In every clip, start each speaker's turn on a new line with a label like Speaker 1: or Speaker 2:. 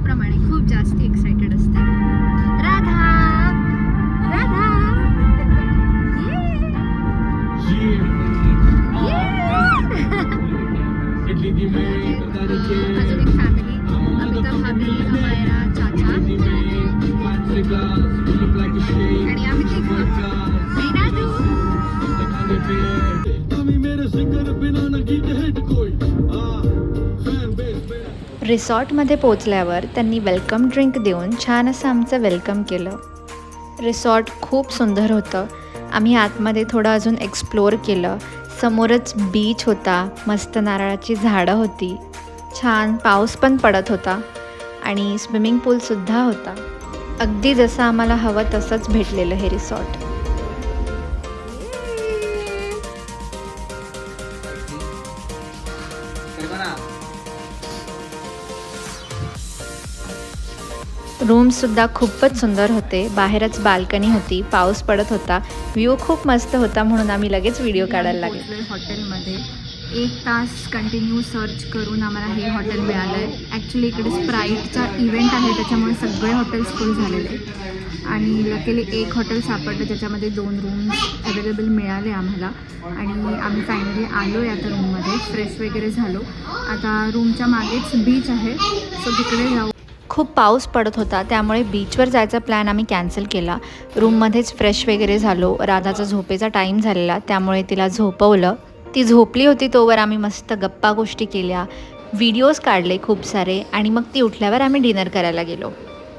Speaker 1: नेहमीप्रमाणे खूप जास्त एक्साइटेड असते. राधा राधा अजून एक फॅमिली, अमिता भाभी, अमायरा, चाचा आणि आम्ही तिघं. राधू
Speaker 2: रिसॉर्टमध्ये पोचल्यावर त्यांनी वेलकम ड्रिंक देऊन छान असं आमचं वेलकम केलं. रिसॉर्ट खूप सुंदर होतं. आम्ही आतमध्ये थोडं अजून एक्सप्लोअर केलं. समोरच बीच होता, मस्त नारळाची झाडं होती, छान पाऊस पण पडत होता आणि स्विमिंग पूलसुद्धा होता. अगदी जसं आम्हाला हवं तसंच भेटलेलं हे रिसॉर्ट. रूम्ससुद्धा खूपच सुंदर होते. बाहेरच बाल्कनी होती, पाऊस पडत होता, व्ह्यू खूप मस्त होता म्हणून आम्ही लगेच व्हिडिओ काढायला लागलो.
Speaker 1: हॉटेलमध्ये 1 तास कंटिन्यू सर्च करून आम्हाला हे हॉटेल मिळालं आहे. ॲक्च्युली इकडे स्प्राईटचा इव्हेंट आहे, त्याच्यामुळे सगळे हॉटेल्स फुल झालेले आहेत आणि लकीली एक हॉटेल सापडलं ज्याच्यामध्ये 2 रूम्स अवेलेबल मिळाले आम्हाला. आणि आम्ही फायनली आलो आहे आता रूममध्ये, फ्रेश वगैरे झालो. आता रूमच्या मागेच बीच आहे, सो तिकडे जाऊ.
Speaker 2: खूप पाऊस पडत होता त्यामुळे बीचवर जायचा प्लॅन आम्ही कॅन्सल केला. रूममध्येच फ्रेश वगैरे झालो. राधाचा झोपेचा टाईम झालेला त्यामुळे तिला झोपवलं. ती झोपली होती तोवर आम्ही मस्त गप्पा गोष्टी केल्या, व्हिडिओज काढले खूप सारे आणि मग ती उठल्यावर आम्ही डिनर करायला गेलो.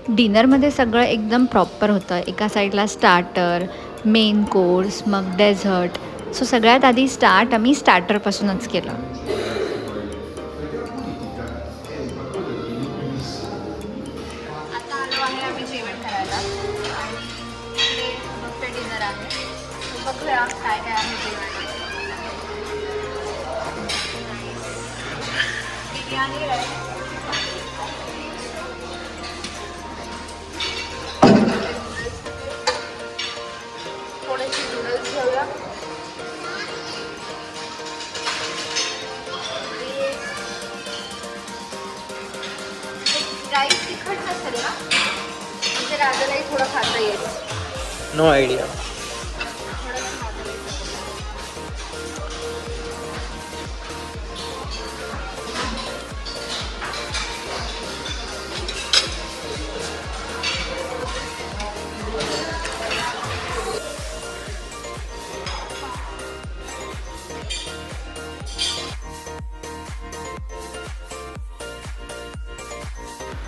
Speaker 2: डिनरमध्ये सगळं एकदम प्रॉपर होतं. एका साईडला स्टार्टर, मेन कोर्स, मग डेझर्ट. सो सगळ्यात आधी आम्ही स्टार्टरपासूनच केलं.
Speaker 1: जेवण करायला आणि इकडे बफे डिनर आहे. बघूया काय काय आहे जेवण. बिर्याणी आहे, थोडेसे नूडल्स घेऊया. राईस तिखट नसेल ना, म्हणजे राजालाही थोडं खाता येईल.
Speaker 3: No idea.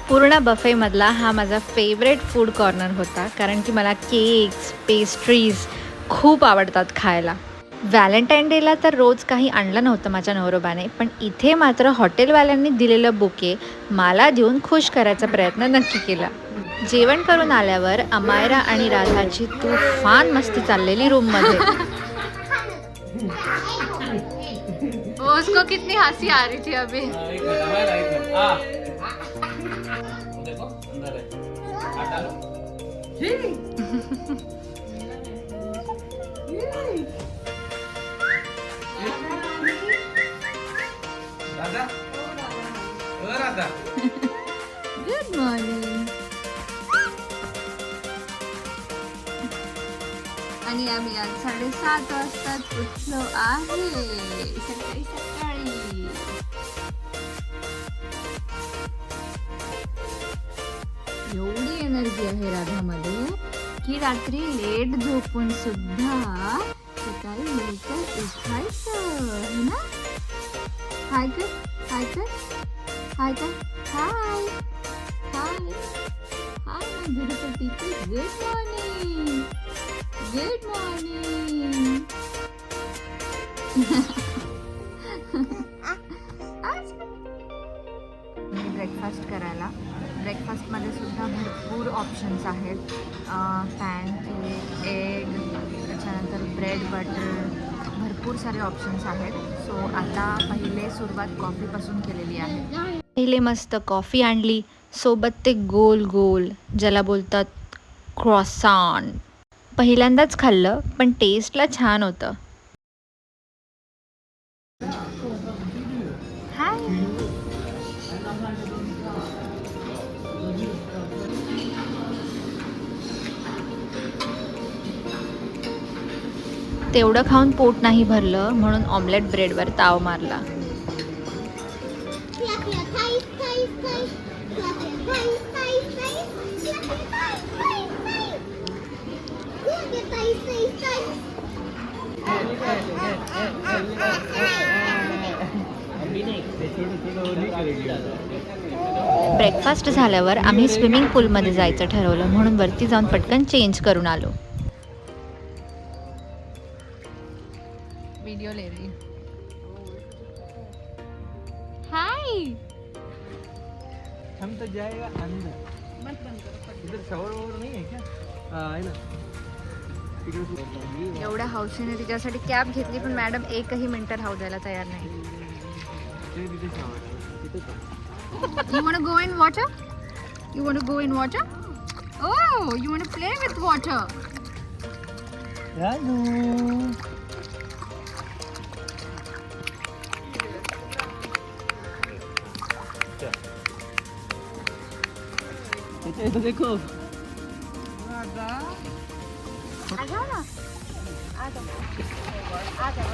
Speaker 2: पूर्ण बफेमधला हा माझा फेवरेट फूड कॉर्नर होता, कारण की मला केक्स, पेस्ट्रीज खूप आवडतात खायला. व्हॅलेंटाईन डेला तर रोज काही आणलं नव्हतं माझ्या नवरोबाने, पण इथे मात्र हॉटेलवाल्यांनी दिलेलं बुके मला देऊन खुश करायचा प्रयत्न नक्की केला. जेवण करून आल्यावर अमायरा आणि राधाची तुफान मस्ती चाललेली रूममध्ये.
Speaker 1: उसको कितनी हंसी आ रही थी अभी. Good morning. आणि आम्ही आज 7:30 वाजताच उठलो आहे, सकाळी सकाळी. एवढी एनर्जी आहे राधामध्ये की रात्री लेट झोपून सुद्धा सकाळी लवकर उठायचं है ना. हाय कर, हाय कर, हाय कर, hi hi hi my beautiful people. Good morning, good morning. Breakfast करायला. ब्रेकफास्टमध्ये सुद्धा भरपूर ऑप्शन्स आहेत. पॅनकेक, एग, त्याच्यानंतर ब्रेड बटर, भरपूर सारे ऑप्शन्स आहेत. सो आता पहिले सुरुवात कॉफीपासून केलेली आहे.
Speaker 2: पहिले मस्त कॉफी आणली, सोबत ते गोल गोल ज्याला बोलतात क्रॉसान. पहिल्यांदाच खाल्लं पण टेस्टला छान होतं.
Speaker 1: हाय.
Speaker 2: तेवढं खाऊन पोट नाही भरलं म्हणून ऑमलेट ब्रेडवर ताव मारला. ब्रेकफास्ट झाल्यावर आम्ही स्विमिंग पूलमध्ये जायचं ठरवलं म्हणून वरती जाऊन पटकन चेंज करून आलो.
Speaker 1: वीडियो ले रही. हाय.
Speaker 3: हम तो जाएगा अंदर. मत बंद करो. इधर शावर वगैरे नाही आहे क्या? आहे ना.
Speaker 1: एवढ्या हौशीने तिच्यासाठी कॅब घेतली पण मॅडम एकही मिनिट राहू द्यायला तयार नाही. You want to go in water? You want to go in water? Oh, you want to play with water?
Speaker 3: Ranu. इधर देखो.
Speaker 1: आ जाओ ना. आ जाओ. आ जाओ.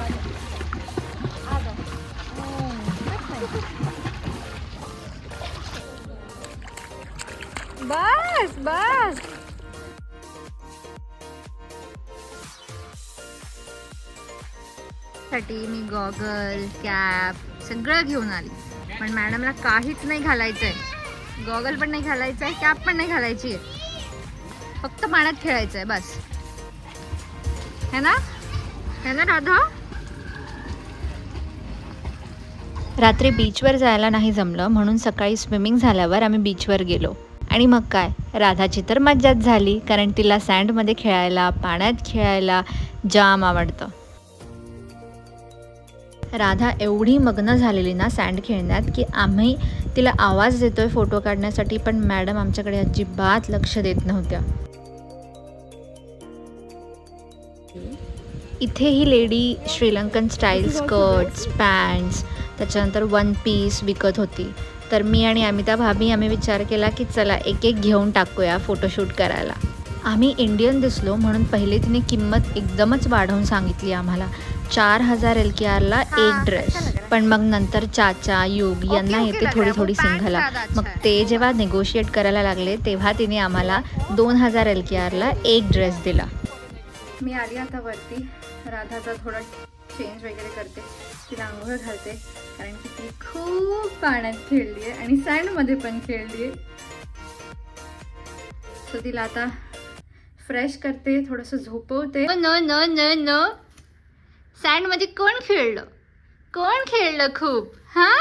Speaker 1: आ जाओ. बस बस. साठी मी गॉगल कॅप सगळं घेऊन आली पण मॅडमला काहीच नाही घालायचंय. गॉगल पण नाही घालायचं आहे, कॅप पण नाही घालायची आहे, फक्त पाण्यात खेळायचं आहे बस. है ना राधा?
Speaker 2: रात्री बीचवर जायला नाही जमलं म्हणून सकाळी स्विमिंग झाल्यावर आम्ही बीचवर गेलो. आणि मग काय, राधाची तर मज्जाच झाली कारण तिला सँडमध्ये खेळायला, पाण्यात खेळायला जाम आवडतं. राधा एवढी मग्न झालेली ना सँड खेळण्यात की आम्ही तिला आवाज देतोय फोटो काढण्यासाठी पण मॅडम आमच्याकडे अजिबात लक्ष देत नव्हत्या. इथे ही lady Sri Lankan style skirts, pants, त्याच्यानंतर वन पीस विकत होती. तर मी आणि अमिता भाभी आम्ही विचार केला की चला एक एक घेऊन टाकूया फोटोशूट करायला. आम्ही इंडियन दिसलो म्हणून पहिले तिने किंमत एकदमच वाढवून सांगितली आम्हाला. 4000 LKRला एक ड्रेस. पण मग नंतर चाचा युग यांना येते थोडी थोडी सिंघला. मग ते जेव्हा नेगोशिएट करायला लागले तेव्हा तिने आम्हाला 2000 LKRला एक ड्रेस दिला.
Speaker 1: मी आली आता वरती. राधाचा थोडा चेंज वगैरे करते, तिला आंघोळ घालते कारण की ती खूप पाण्यात खेळली आहे आणि सँडमध्ये पण खेळली आहे. सो तिला आता फ्रेश करते, थोडंसं झोपवते. No no no no. सँडमध्ये कोण खेळलं खूप? हां,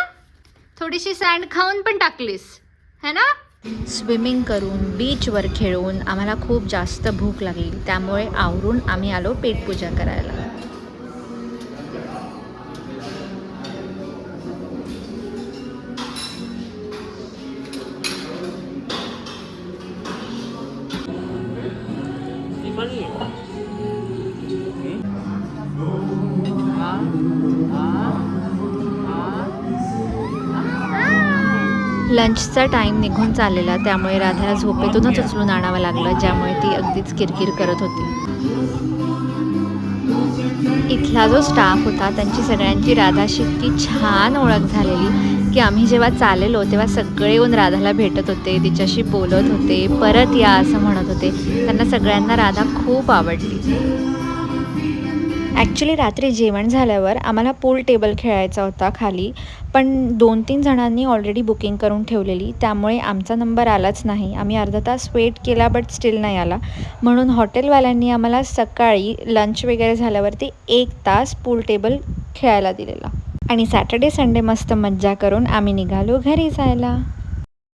Speaker 1: थोडीशी सँड खाऊन पण टाकलीस है ना?
Speaker 2: स्विमिंग करून बीचवर खेळून आम्हाला खूप जास्त भूक लागली त्यामुळे आवरून आम्ही आलो पेटपूजा करायला. लंचचा टाईम निघून चाललेला त्यामुळे राधाला झोपेतूनच उचलून आणावं लागलं ज्यामुळे ती अगदीच किरकिर करत होती. इथला जो स्टाफ होता त्यांची सगळ्यांची राधाशी इतकी छान ओळख झालेली की आम्ही जेव्हा चाललेलो तेव्हा सगळे येऊन राधाला भेटत होते, तिच्याशी बोलत होते, परत या असं म्हणत होते. त्यांना सगळ्यांना राधा खूप आवडली. ॲक्च्युली रात्री जेवण झाल्यावर आम्हाला पूल टेबल खेळायचा होता खाली, पण 2-3 जणांनी ऑलरेडी बुकिंग करून ठेवलेली त्यामुळे आमचा नंबर आलाच नाही. आम्ही अर्धा तास वेट केला बट स्टील नाही आला म्हणून हॉटेलवाल्यांनी आम्हाला सकाळी लंच वगैरे झाल्यावरती 1 तास पूल टेबल खेळायला दिलेला. आणि सॅटर्डे संडे मस्त मज्जा करून आम्ही निघालो घरी जायला.